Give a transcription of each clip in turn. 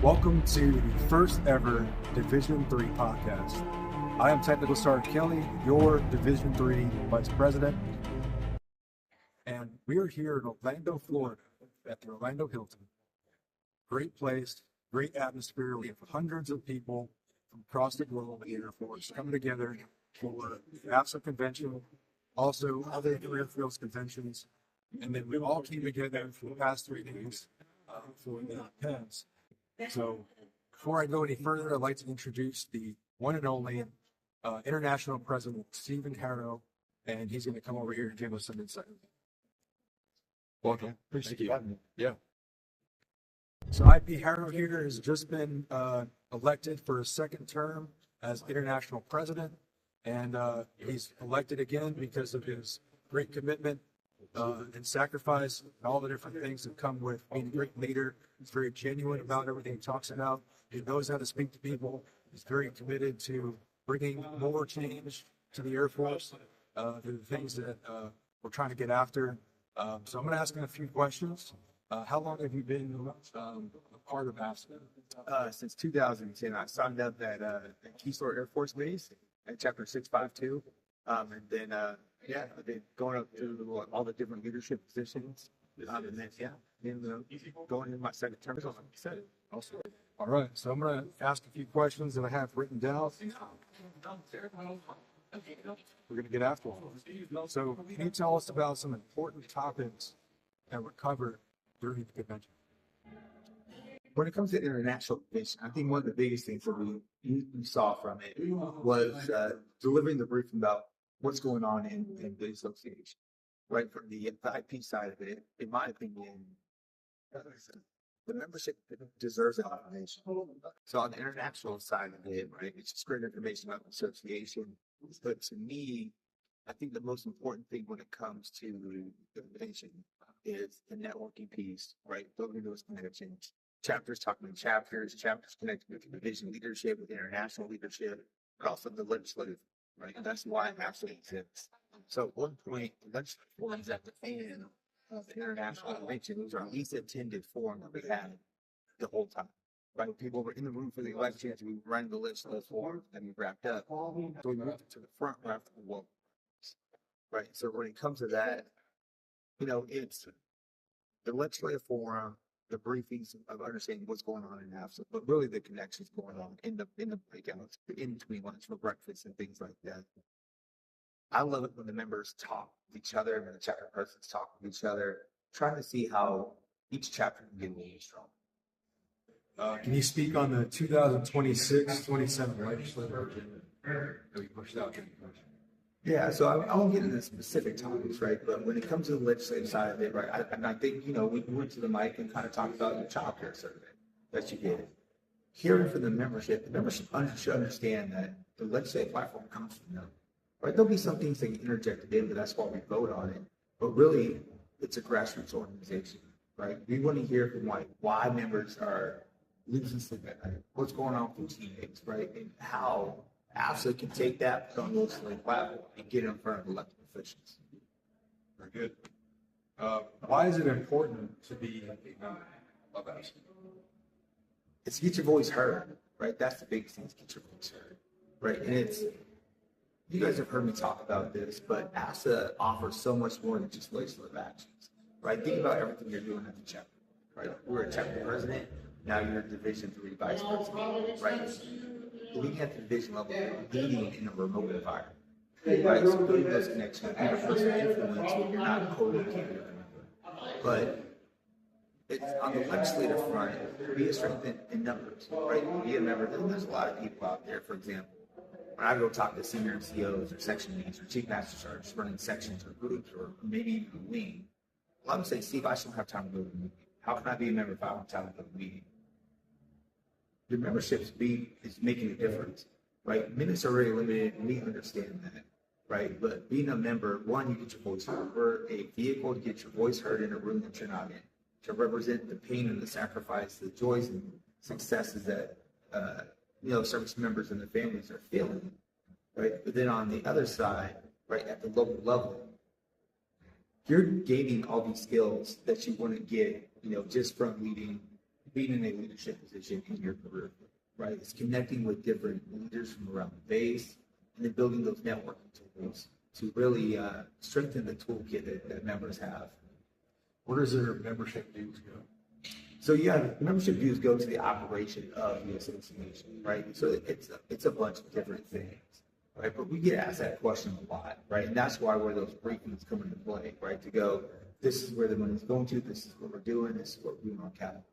Welcome to the first ever Division III podcast. I am Technical Sergeant Kelly, your Division III Vice President, and we are here in Orlando, Florida, at the Orlando Hilton. Great place, great atmosphere. We have hundreds of people from across the globe in the Air Force coming together for the AFSA convention, also other career fields conventions, and then we all came together for the past 3 days for the PEMS. So before I go any further, I'd like to introduce the one and only International President, Stephen Haro, and he's going to come over here and give us some insight. Welcome. Appreciate you having me. Yeah. So IP Haro here has just been elected for a second term as International President, and he's elected again because of his great commitment and sacrifice and all the different things that come with being a great leader. He's very genuine about everything he talks about. He knows how to speak to people. He's very committed to bringing more change to the Air Force, the things that we're trying to get after. So I'm going to ask him a few questions. How long have you been a part of AFSA? Since 2010, I signed up at Keystone Air Force Base at Chapter 652. And then, I've been going up through all the different leadership positions. And then, going into my second term, like you said. Awesome. All right. So I'm going to ask a few questions that I have written down. We're going to get after them. So can you tell us about some important topics that were covered during the convention? When it comes to international convention, I think one of the biggest things that we saw from it was delivering the briefing about what's going on in the association. Right, from the IP side of it, in my opinion, the membership deserves that information. So on the international side of it, right, it's just great information about the association. But to me, I think the most important thing when it comes to the convention is the networking piece, right? Building those connections. Chapters talking to chapters connected with the division leadership, with international leadership, but also the legislative, right? And that's why AFSA exists. So at one point, the legislative forums at the end of the international convention, those are least attended forum that we had the whole time. Right? People were in the room for the elections, we were running the legislative forums, and we wrapped up. So we moved to the front after the war. Right? So when it comes to that, it's the legislative forum, the briefings of understanding what's going on in AFSA, but really the connections going on in the breakouts, in between lunch for breakfast and things like that. I love it when the members talk with each other, and the chapter persons talk with each other, trying to see how each chapter can get more strong. Can you speak on the 2026-27 legislative that we pushed out? Yeah, so I won't get into specific topics, right? But when it comes to the legislative side of it, right, I think, we went to the mic and kind of talked about the child care survey that you did. Hearing from the membership should understand that the legislative platform comes from them. Right? There'll be some things that get interjected in, but that's why we vote on it. But really, it's a grassroots organization, right? We want to hear from why members are losing sleep at night, what's going on with teammates, right? And how AFSA can take that, put on the legislative platform, and get in front of elected officials. Very good. Why is it important to be a member of AFSA? It's to get your voice heard, right? That's the biggest thing, is get your voice heard, right? And you guys have heard me talk about this, but AFSA offers so much more than just legislative actions, right? Think about everything you're doing at the chapter, right? We're a chapter president, now you're a Division III vice president, right? Leading at the division level, leading in a remote environment, right? So building those connections, being a person of influence when you're not co-located. But it's on the legislative front, be a strength in numbers, right? Be a member, there's a lot of people out there, for example. When I go talk to senior COs or section leads or chief master sergeants running sections or groups or maybe even a wing, a lot of them say, Steve, I shouldn't have time to go to the meeting. How can I be a member if I don't have time to go to the meeting? Your membership is making a difference, right? Minutes are very limited, and we understand that, right? But being a member, one, you get your voice heard. We're a vehicle to get your voice heard in a room that you're not in, to represent the pain and the sacrifice, the joys and successes that service members and their families are feeling, right? But then on the other side, right, at the local level, you're gaining all these skills that you wouldn't get, just from leading being in a leadership position in your career, right? It's connecting with different leaders from around the base and then building those networking tools to really strengthen the toolkit that members have. Where does their membership dues go? So yeah, membership dues go to the operation of the association, right? So it's a bunch of different things, right? But we get asked that question a lot, right? And that's why where those briefings come into play, right? To go, this is where the money's going to, this is what we're doing, this is what we're doing on capital,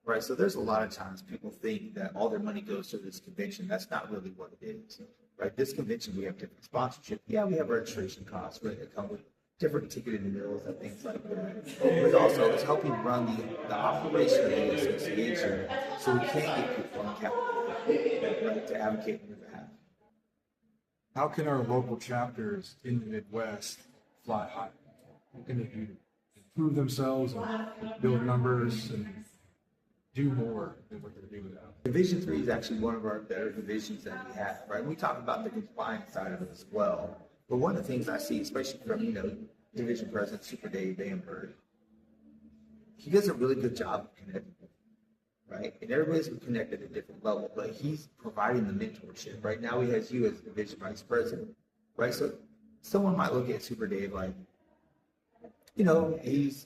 right? So there's a lot of times people think that all their money goes to this convention. That's not really what it is, right? This convention, we have different sponsorship. Yeah, we have registration costs, right? That come with different ticketed meals and things like that. But also, it's helping run the operation of the association so we can get people on capital, right, to advocate on their behalf. How can our local chapters in the Midwest fly high? What can they do to improve themselves and build numbers and do more than what they're doing now? Division 3 is actually one of our better divisions that we have, right? We talk about the compliance side of it as well. But one of the things I see, especially from, Division President Super Dave Bamberg, he does a really good job of connecting, right? And everybody's connected at a different level, but he's providing the mentorship. Right now he has you as Division Vice President, right? So someone might look at Super Dave like, he's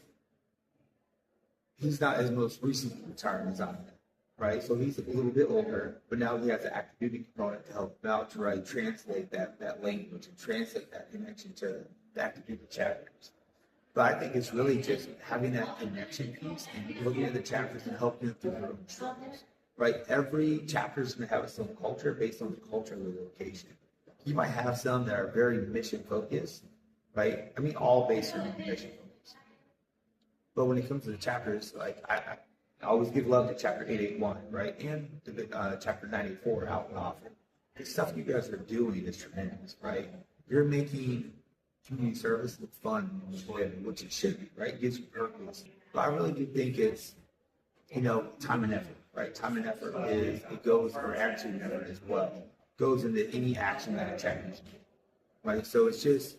not as most recently retired as I am, right? So he's a little bit older, but now he has the active duty component to help him out to really translate that language and translate that connection to the active duty chapters. But I think it's really just having that connection piece and looking at the chapters and helping them through their own struggles, right? Every chapter is going to have its own culture based on the culture of the location. You might have some that are very mission focused, right? I mean, all based on mission focused. But when it comes to the chapters, like I always give love to chapter 881, right? And chapter 984 out and often. The stuff you guys are doing is tremendous, right? You're making community service look fun and enjoyable, which it should be, right? It gives you purpose. But I really do think it's, time and effort, right? Time and effort goes, or attitude and effort as well, goes into any action that a chapter is making, right? So it's just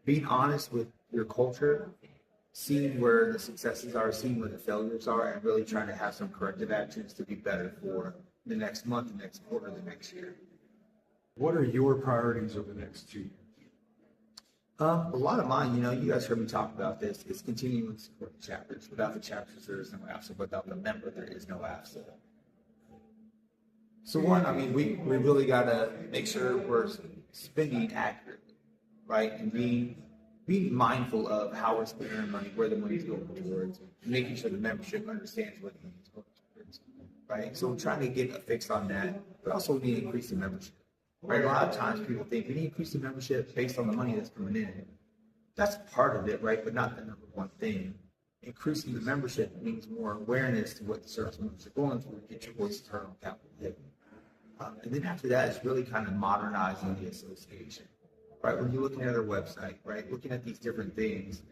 being honest with your culture, seeing where the successes are, seeing where the failures are, and really trying to have some corrective actions to be better for the next month, the next quarter, the next year. What are your priorities over the next 2 years? A lot of mine, you guys heard me talk about this, is continuing to support the chapters. Without the chapters, there is no AFSA. Without the member, there is no AFSA. So one, we really got to make sure we're spending accurately, right? And being mindful of how we're spending our money, where the money's going towards, and making sure the membership understands what the money's going towards, right? So we're trying to get a fix on that, but also we need to increase the membership. Right, a lot of times people think we need to increase the membership based on the money that's coming in. That's part of it, right? But not the number one thing. Increasing the membership means more awareness to what the service members are going through, get your voices heard on Capitol Hill. And then after that, it's really kind of modernizing the association, right? When you're looking at our website, right, looking at these different things,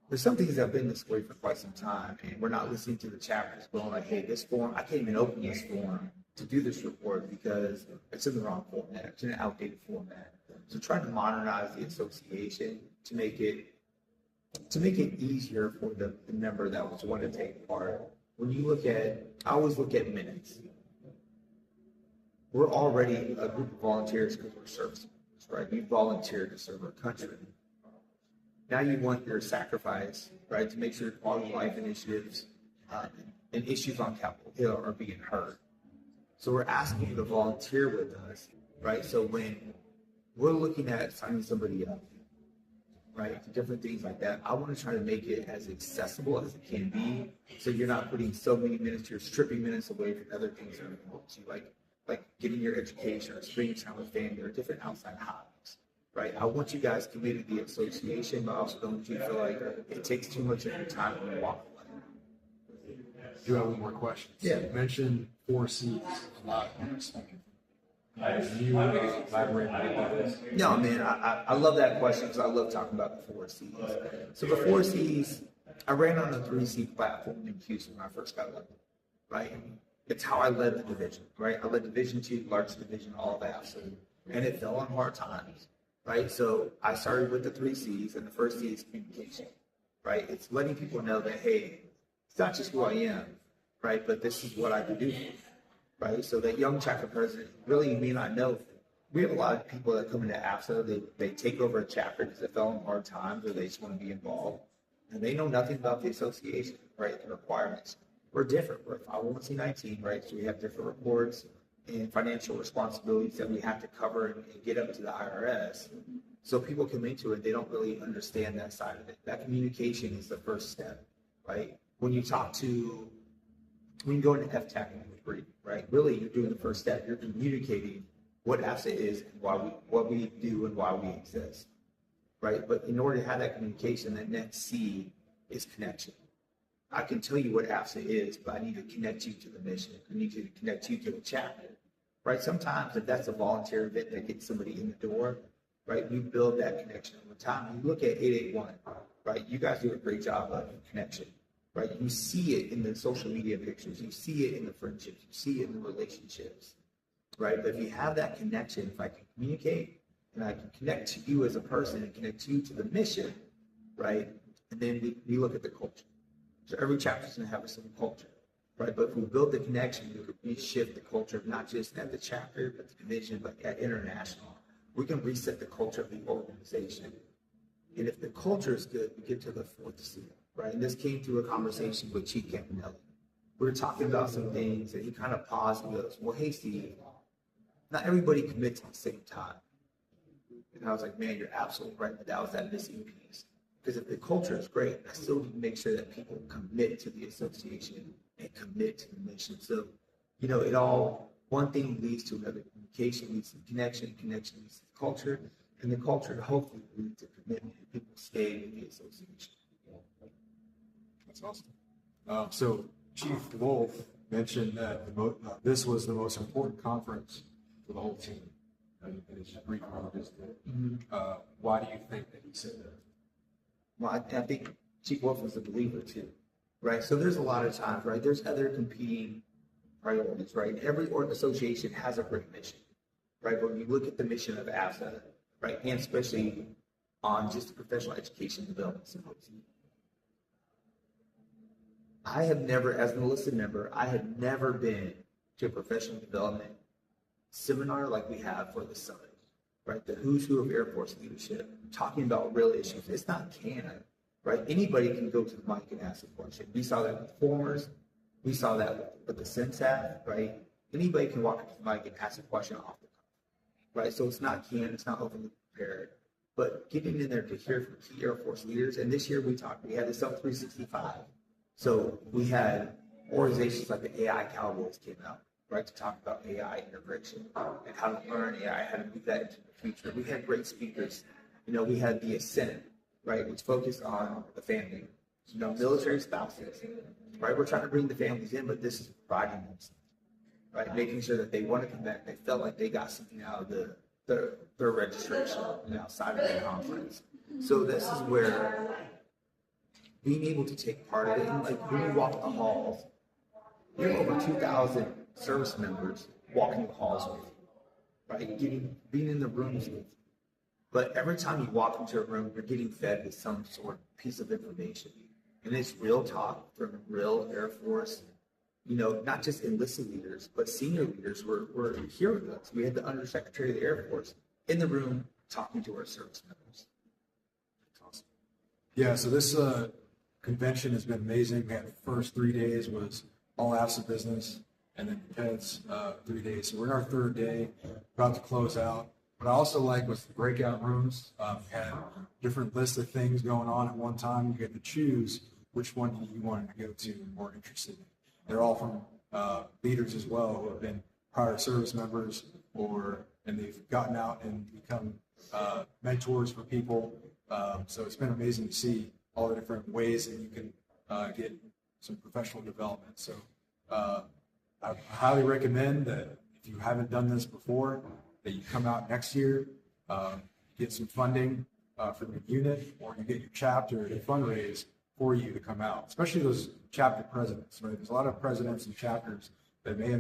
there's some things that have been this way for quite some time, and we're not listening to the chapters going like, hey, this form, I can't even open this form to do this report because it's in the wrong format, it's in an outdated format. So trying to modernize the association to make it easier for the member that was want to take part. When you I always look at minutes. We're already a group of volunteers because we're service members, right? We volunteer to serve our country. Now you want your sacrifice, right, to make sure quality of life initiatives and issues on Capitol Hill are being heard. So we're asking you to volunteer with us, right? So when we're looking at signing somebody up, right, to different things like that, I want to try to make it as accessible as it can be, so you're not putting so many minutes, you're stripping minutes away from other things that are important to you, like getting your education or spending time with family or different outside hobbies, right? I want you guys committed to the association, but I also don't want you to feel like it takes too much of your time when you walk away. I do have one more question. Yeah. You mentioned 4 C's a lot when you're speaking. Can you elaborate on this? No, man, I love that question because I love talking about the 4 C's. So the 4 C's, I ran on a 3C platform in Houston when I first got elected, right? It's how I led the division, right? I led Division 2, largest division, all of AFSA, and it fell on hard times, right? So I started with the 3 C's, and the first C is communication, right? It's letting people know that, hey, it's not just who I am, right? But this is what I can do, right? So that young chapter president really may not know. We have a lot of people that come into AFSA, they take over a chapter because they fell in hard times or they just want to be involved. And they know nothing about the association, right? The requirements. We're different. We're 501c19, right? So we have different reports and financial responsibilities that we have to cover and get up to the IRS. So people come into it, they don't really understand that side of it. That communication is the first step, right? When you go into FTAC and free, right? Really, you're doing the first step. You're communicating what AFSA is and what we do and why we exist, right? But in order to have that communication, that next C is connection. I can tell you what AFSA is, but I need to connect you to the mission. I need to connect you to the chapter, right? Sometimes if that's a volunteer event that gets somebody in the door, right, we build that connection over time. You look at 881, right? You guys do a great job of connection, right? You see it in the social media pictures. You see it in the friendships. You see it in the relationships, right? But if you have that connection, if I can communicate and I can connect to you as a person and connect you to the mission, right? And then we look at the culture. So every chapter is going to have a certain culture, right? But if we build the connection, we shift the culture, not just at the chapter, but the division, but at international. We can reset the culture of the organization. And if the culture is good, we get to the fourth C, right? And this came through a conversation with Chief Campanelli. We were talking about some things, and he kind of paused and goes, well, hey, Steve, not everybody commits at the same time. And I was like, man, you're absolutely right. But that was that missing piece. Because if the culture is great, I still need to make sure that people commit to the association and commit to the mission. So, it all, one thing leads to another. Communication leads to connection, connection leads to culture, and the culture hopefully leads to commitment. People stay with the association. That's awesome. So Chief Wolf mentioned that this was the most important conference for the whole team. And it's brief why do you think that he said that? Well, I think Chief Wolf is a believer too, right? So there's a lot of times, right? There's other competing priorities, right? Every association has a great mission, right? But when you look at the mission of AFSA, right, and especially on just the professional education development symposium, I have never, as an enlisted member, I had never been to a professional development seminar like we have for the summit. Right, the who's who of Air Force leadership, talking about real issues. It's not canon, right? Anybody can go to the mic and ask a question. We saw that with formers. We saw that with the CENTAF, right? Anybody can walk up to the mic and ask a question off the cuff, right? So it's not canon. It's not overly prepared. But getting in there to hear from key Air Force leaders, and this year we had the Sub 365. So we had organizations like the AI Cowboys came out, right, to talk about AI integration and how to learn AI, how to move that into the future. We had great speakers. We had the Ascent, right, which focused on the family, military spouses, right? We're trying to bring the families in, but this is providing them, right, making sure that they want to come back. They felt like they got something out of their registration outside of the conference. So this is where being able to take part of it, and like when you walk the halls, you have over 2,000 service members walking the halls with you, right? Being in the rooms with you. But every time you walk into a room, you're getting fed with some sort of piece of information. And it's real talk from real Air Force, not just enlisted leaders, but senior leaders were here with us. We had the Undersecretary of the Air Force in the room talking to our service members. That's awesome. Yeah, so this convention has been amazing. We had the first 3 days was all AFSA business, and then Ted's 3 days. So we're in our third day, about to close out. What I also like was the breakout rooms. We had different lists of things going on at one time. You get to choose which one you wanted to go to or interested in. They're all from leaders as well who have been prior service members and they've gotten out and become mentors for people. So it's been amazing to see all the different ways that you can get some professional development. So I highly recommend that if you haven't done this before, that you come out next year, get some funding from your unit, or you get your chapter to fundraise for you to come out, especially those chapter presidents, right? There's a lot of presidents and chapters that may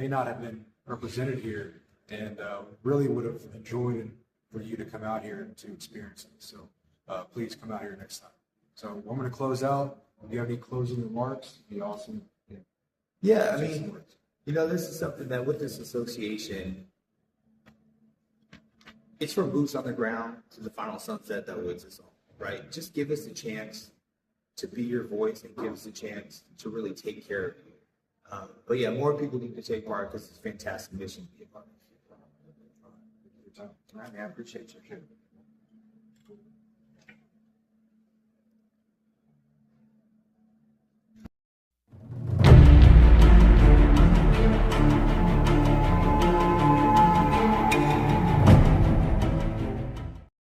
not have been represented here, and really would have enjoyed for you to come out here and to experience it. So please come out here next time. So I'm going to close out. If you have any closing remarks, it'd be awesome. Yeah, I mean, this is something that with this association, it's from boots on the ground to the final sunset that wins us all, right? Just give us a chance to be your voice and give us a chance to really take care of you. But yeah, more people need to take part because it's a fantastic mission to be a part of. I appreciate you.